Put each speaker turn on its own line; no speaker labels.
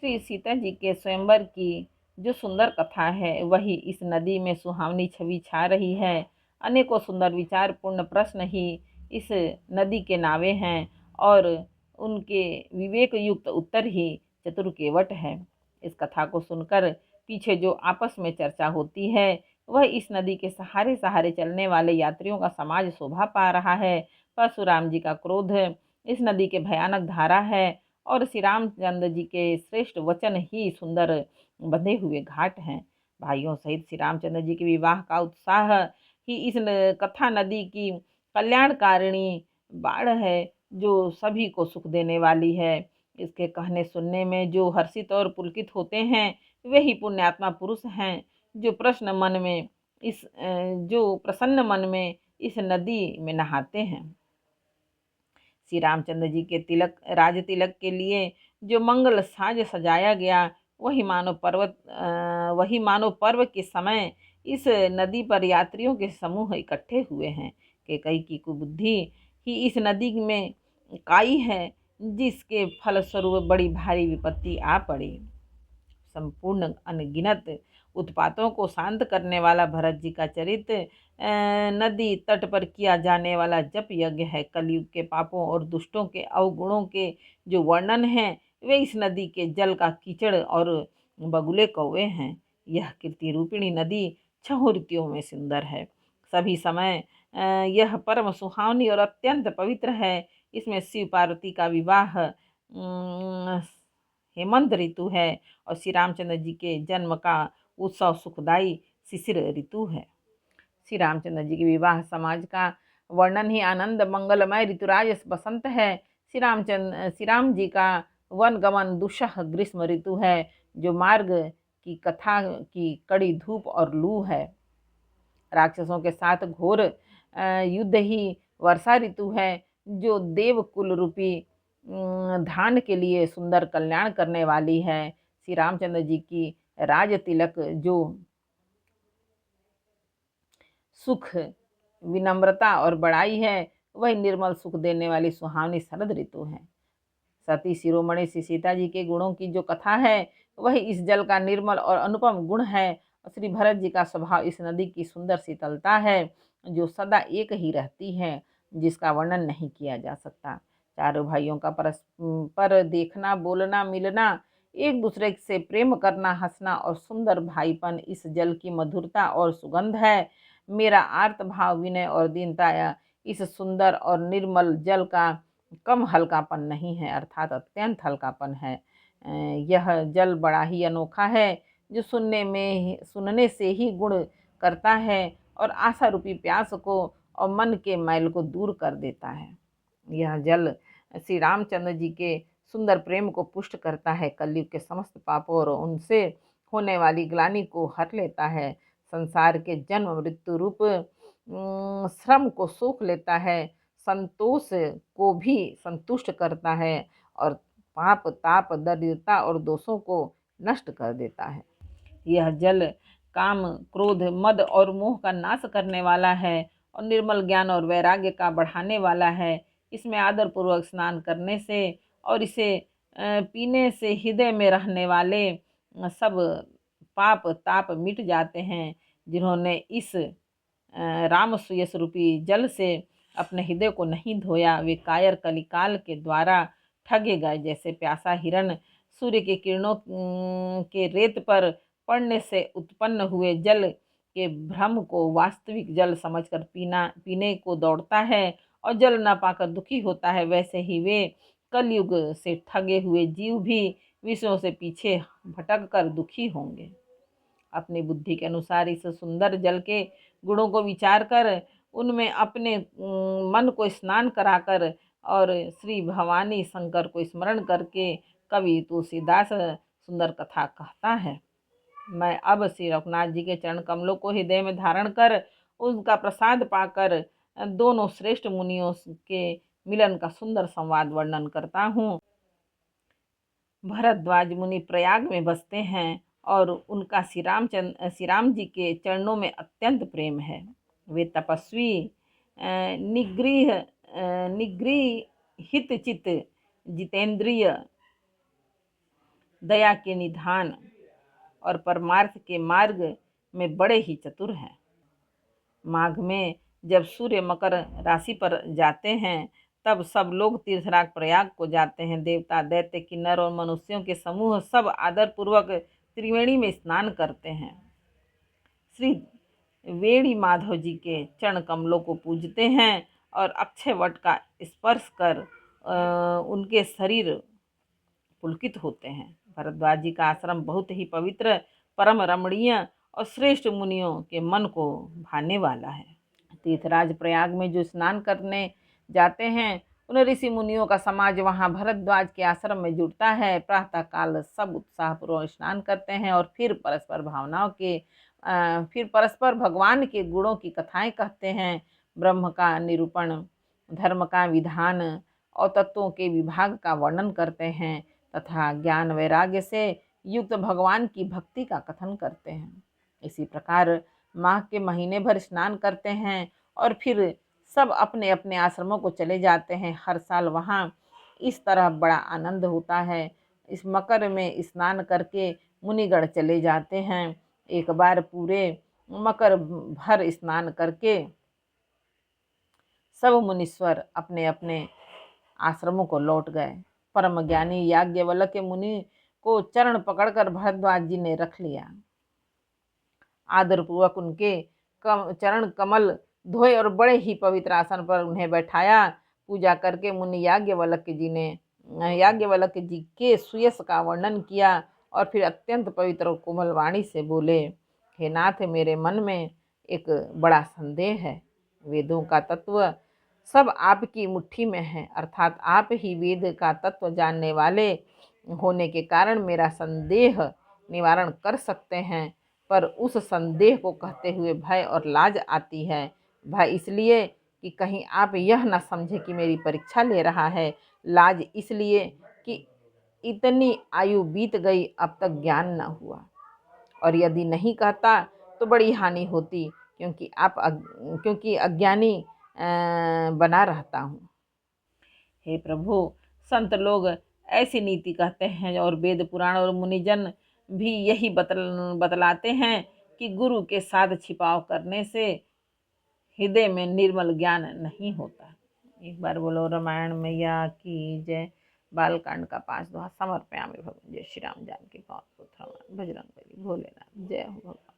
श्री सीता जी के स्वयंवर की जो सुंदर कथा है वही इस नदी में सुहावनी छवि छा रही है। अनेकों सुंदर विचारपूर्ण प्रश्न ही इस नदी के नावे हैं और उनके विवेक युक्त उत्तर ही चतुर केवट है। इस कथा को सुनकर पीछे जो आपस में चर्चा होती है वह इस नदी के सहारे सहारे चलने वाले यात्रियों का समाज शोभा पा रहा है। परशुराम जी का क्रोध इस नदी के भयानक धारा है और श्री रामचंद्र जी के श्रेष्ठ वचन ही सुंदर बंधे हुए घाट हैं। भाइयों सहित श्री रामचंद्र जी के विवाह का उत्साह ही इस कथा नदी की कल्याणकारिणी बाढ़ है जो सभी को सुख देने वाली है। इसके कहने सुनने में जो हर्षित और पुलकित होते हैं वे ही पुण्यात्मा पुरुष हैं जो प्रसन्न मन में इस नदी में नहाते हैं। श्री रामचंद्र जी के राज तिलक के लिए जो मंगल साज सजाया गया वही मानव पर्व के समय इस नदी पर यात्रियों के समूह इकट्ठे हुए हैं। कैकई की कुबुद्धि ही इस नदी में काई है जिसके फलस्वरूप बड़ी भारी विपत्ति आ पड़ी। संपूर्ण अनगिनत उत्पातों को शांत करने वाला भरत जी का चरित्र नदी तट पर किया जाने वाला जप यज्ञ है। कलयुग के पापों और दुष्टों के अवगुणों के जो वर्णन हैं वे इस नदी के जल का कीचड़ और बगुले कौवे हैं। यह कीर्ति रूपिणी नदी 6 ऋतुओं में सुंदर है। सभी समय यह परम सुहावनी और अत्यंत पवित्र है। इसमें शिव पार्वती का विवाह हेमंत ऋतु है और श्री रामचंद्र जी के जन्म का उत्सव सुखदायी शिशिर ऋतु है। श्री रामचंद्र जी के विवाह समाज का वर्णन ही आनंद मंगलमय ऋतुराज बसंत है। श्री राम जी का वन गमन दुस्सह ग्रीष्म ऋतु है जो मार्ग की कथा की कड़ी धूप और लू है। राक्षसों के साथ घोर युद्ध ही वर्षा ऋतु है जो देवकुल रूपी धान के लिए सुंदर कल्याण करने वाली है। श्री रामचंद्र जी की राज तिलक जो सुख विनम्रता और बड़ाई है वही निर्मल सुख देने वाली सुहावनी शरद ऋतु है। सती शिरोमणि श्री सीता जी के गुणों की जो कथा है वही इस जल का निर्मल और अनुपम गुण है। श्री भरत जी का स्वभाव इस नदी की सुंदर शीतलता है जो सदा एक ही रहती है जिसका वर्णन नहीं किया जा सकता। चारों भाइयों का परस्पर देखना बोलना मिलना एक दूसरे से प्रेम करना हंसना और सुंदर भाईपन इस जल की मधुरता और सुगंध है। मेरा आर्त भाव विनय और दीनता इस सुंदर और निर्मल जल का कम हल्कापन नहीं है अर्थात अत्यंत हल्कापन है। यह जल बड़ा ही अनोखा है जो सुनने से ही गुण करता है और आशा रूपी प्यास को और मन के मैल को दूर कर देता है। यह जल श्री रामचंद्र जी के सुंदर प्रेम को पुष्ट करता है। कलयुग के समस्त पापों और उनसे होने वाली ग्लानि को हर लेता है। संसार के जन्म मृत्यु रूप श्रम को सोख लेता है। संतोष को भी संतुष्ट करता है और पाप ताप दरिद्रता और दोषों को नष्ट कर देता है। यह जल काम क्रोध मद और मोह का नाश करने वाला है और निर्मल ज्ञान और वैराग्य का बढ़ाने वाला है। इसमें आदर पूर्वक स्नान करने से और इसे पीने से हृदय में रहने वाले सब पाप ताप मिट जाते हैं। जिन्होंने इस राम सुयस रूपी जल से अपने हृदय को नहीं धोया वे कायर कलिकाल के द्वारा ठगे गए। जैसे प्यासा हिरण सूर्य की किरणों के रेत पर पड़ने से उत्पन्न हुए जल के भ्रम को वास्तविक जल समझकर पीने को दौड़ता है और जल न पाकर दुखी होता है, वैसे ही वे कलयुग से ठगे हुए जीव भी विषयों से पीछे भटक कर दुखी होंगे। अपनी बुद्धि के अनुसार इस सुंदर जल के गुणों को विचार कर उनमें अपने मन को स्नान कराकर और श्री भवानी शंकर को स्मरण करके कवि तुलसीदास सुंदर कथा कहता है। मैं अब श्री रघुनाथ जी के चरण कमलों को हृदय में धारण कर उनका प्रसाद पाकर दोनों श्रेष्ठ मुनियों के मिलन का सुंदर संवाद वर्णन करता हूँ। भरद्वाज मुनि प्रयाग में बसते हैं और उनका श्री राम जी के चरणों में अत्यंत प्रेम है। वे तपस्वी निगृहित चित्त जितेंद्रिय दया के निधान और परमार्थ के मार्ग में बड़े ही चतुर हैं। माघ में जब सूर्य मकर राशि पर जाते हैं तब सब लोग तीर्थराज प्रयाग को जाते हैं। देवता, दैत्य, किन्नर और मनुष्यों के समूह सब आदर पूर्वक त्रिवेणी में स्नान करते हैं। श्री वेणी माधव जी के चरण कमलों को पूजते हैं और अक्षय वट का स्पर्श कर उनके शरीर पुलकित होते हैं। भरद्वाज जी का आश्रम बहुत ही पवित्र, परम रमणीय और श्रेष्ठ मुनियों के मन को भाने वाला है। तीर्थराज प्रयाग में जो स्नान करने जाते हैं उन ऋषि मुनियों का समाज वहाँ भरद्वाज के आश्रम में जुड़ता है। प्रातः काल सब उत्साहपूर्वक स्नान करते हैं और फिर परस्पर भगवान के गुणों की कथाएं कहते हैं। ब्रह्म का निरूपण, धर्म का विधान और तत्वों के विभाग का वर्णन करते हैं तथा ज्ञान वैराग्य से युक्त भगवान की भक्ति का कथन करते हैं। इसी प्रकार माघ के महीने भर स्नान करते हैं और फिर सब अपने अपने आश्रमों को चले जाते हैं। हर साल वहाँ इस तरह बड़ा आनंद होता है। इस मकर में स्नान करके मुनिगण चले जाते हैं। एक बार पूरे मकर भर स्नान करके सब मुनीश्वर अपने अपने आश्रमों को लौट गए। परम ज्ञानी याज्ञवल्क्य के मुनि को चरण पकड़कर भरद्वाज जी ने रख लिया। आदरपूर्वक उनके चरण कमल धोए और बड़े ही पवित्र आसन पर उन्हें बैठाया। पूजा करके मुनि याज्ञवल्क्य जी के सुयश का वर्णन किया और फिर अत्यंत पवित्र और कोमल वाणी से बोले, हे नाथ, मेरे मन में एक बड़ा संदेह है। वेदों का तत्व सब आपकी मुट्ठी में है, अर्थात आप ही वेद का तत्व जानने वाले होने के कारण मेरा संदेह निवारण कर सकते हैं, पर उस संदेह को कहते हुए भय और लाज आती है। भय इसलिए कि कहीं आप यह न समझे कि मेरी परीक्षा ले रहा है, लाज इसलिए कि इतनी आयु बीत गई अब तक ज्ञान न हुआ, और यदि नहीं कहता तो बड़ी हानि होती, क्योंकि अज्ञानी बना रहता हूँ। हे प्रभु, संत लोग ऐसी नीति कहते हैं और वेद पुराण और मुनिजन भी यही बतलाते हैं कि गुरु के साथ छिपाव करने से हृदय में निर्मल ज्ञान नहीं होता। एक बार बोलो रामायण मैया की जय। बालकांड का 5 दोहा समर्पयामि भगवान। जय श्री राम जानकी पावन पुत्र हनुमान, बजरंग बली, भोलेनाथ। जय हो भगवान।